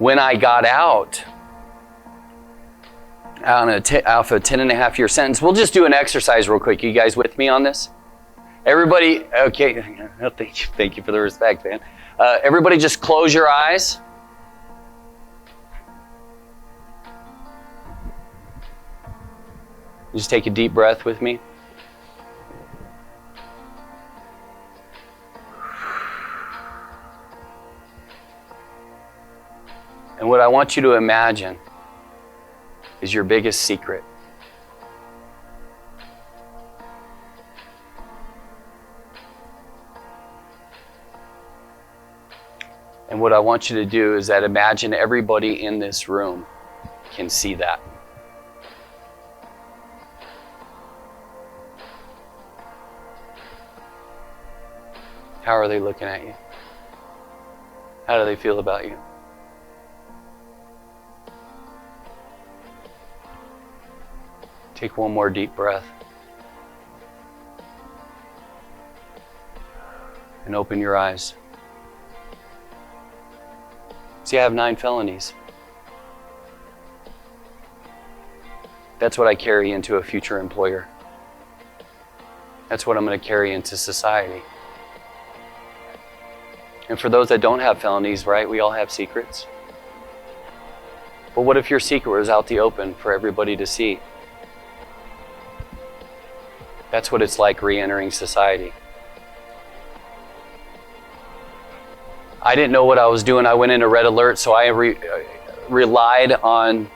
when I got out on a 10.5-year sentence, we'll just do an exercise real quick. You guys with me on this? Everybody, okay, thank you for the respect, man. Everybody just close your eyes. Just take a deep breath with me. And what I want you to imagine is your biggest secret. And what I want you to do is that imagine everybody in this room can see that. How are they looking at you? How do they feel about you? Take one more deep breath. And open your eyes. See, I have 9 felonies. That's what I carry into a future employer. That's what I'm going to carry into society. And for those that don't have felonies, right, we all have secrets. But what if your secret was out the open for everybody to see? That's what it's like re-entering society. I didn't know what I was doing. I went into red alert, so I relied on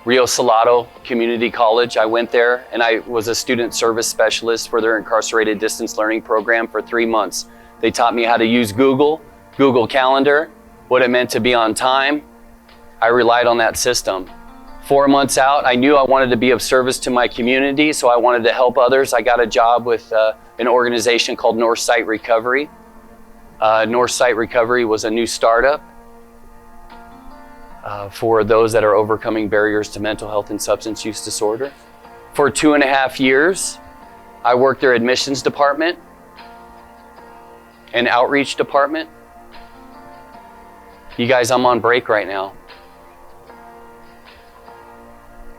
Rio Salado Community College. I went there and I was a student service specialist for their incarcerated distance learning program for 3 months. They taught me how to use Google Calendar, what it meant to be on time. I relied on that system. 4 months out, I knew I wanted to be of service to my community, so I wanted to help others. I got a job with an organization called Northsight Recovery. Northsight Recovery was a new startup for those that are overcoming barriers to mental health and substance use disorder. For 2.5 years, I worked their admissions department and outreach department. You guys, I'm on break right now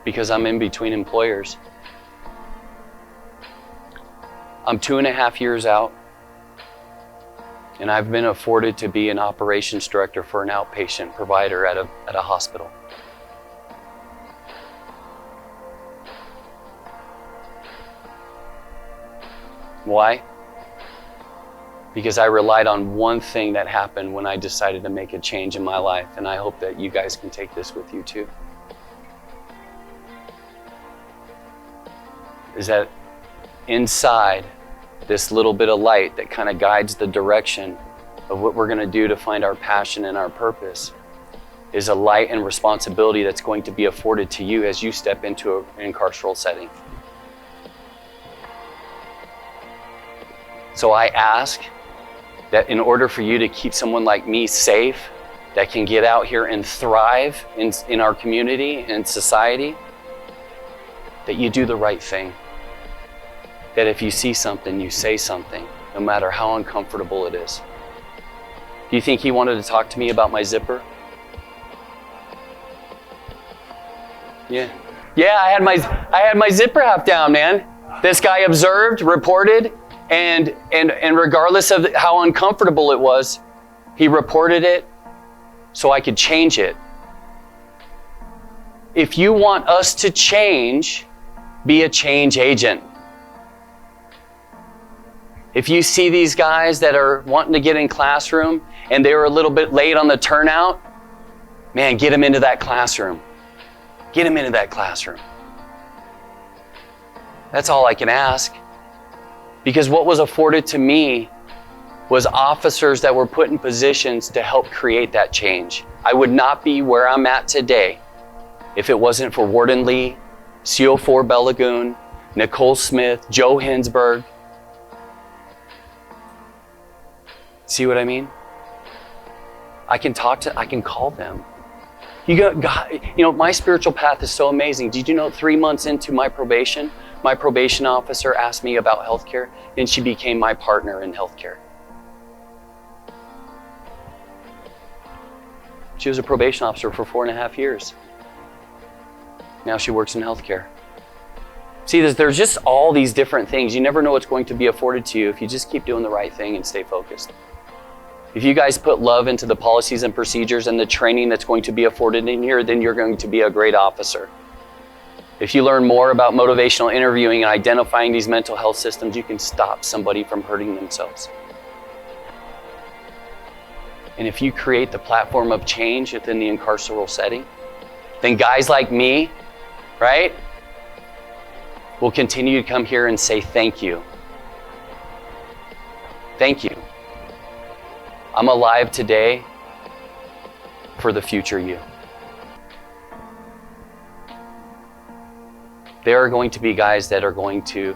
because I'm in between employers. I'm 2.5 years out, and I've been afforded to be an operations director for an outpatient provider at a hospital. Why? Because I relied on one thing that happened when I decided to make a change in my life, and I hope that you guys can take this with you too. Is that inside this little bit of light that kind of guides the direction of what we're going to do to find our passion and our purpose is a light and responsibility that's going to be afforded to you as you step into an carceral setting. So I ask that in order for you to keep someone like me safe, that can get out here and thrive in our community and society, that you do the right thing. That if you see something, you say something, no matter how uncomfortable it is. Do you think he wanted to talk to me about my zipper? Yeah. Yeah, I had my zipper half down, man. This guy observed, reported, and regardless of how uncomfortable it was, he reported it so I could change it. If you want us to change, be a change agent. If you see these guys that are wanting to get in classroom and they were a little bit late on the turnout, man, get them into that classroom. Get them into that classroom. That's all I can ask. Because what was afforded to me was officers that were put in positions to help create that change. I would not be where I'm at today if it wasn't for Warden Lee, CO4 Bell Lagoon, Nicole Smith, Joe Hinsberg. See what I mean? I can call them. My spiritual path is so amazing. Did you know 3 months into my probation officer asked me about healthcare, and she became my partner in healthcare. She was a probation officer for 4.5 years. Now she works in healthcare. See, there's just all these different things. You never know what's going to be afforded to you if you just keep doing the right thing and stay focused. If you guys put love into the policies and procedures and the training that's going to be afforded in here, then you're going to be a great officer. If you learn more about motivational interviewing and identifying these mental health systems, you can stop somebody from hurting themselves. And if you create the platform of change within the incarceral setting, then guys like me, right, will continue to come here and say thank you. Thank you. I'm alive today for the future you. There are going to be guys that are going to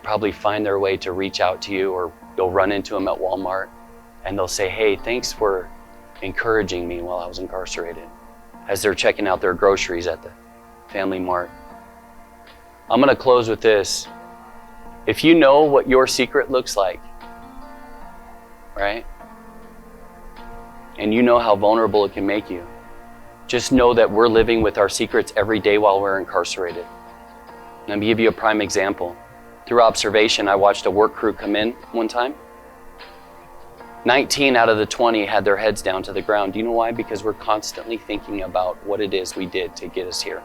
probably find their way to reach out to you, or you'll run into them at Walmart and they'll say, hey, thanks for encouraging me while I was incarcerated, as they're checking out their groceries at the Family Mart. I'm going to close with this. If you know what your secret looks like, right? And you know how vulnerable it can make you, just know that we're living with our secrets every day while we're incarcerated. Let me give you a prime example. Through observation, I watched a work crew come in one time. 19 out of the 20 had their heads down to the ground. Do you know why? Because we're constantly thinking about what it is we did to get us here.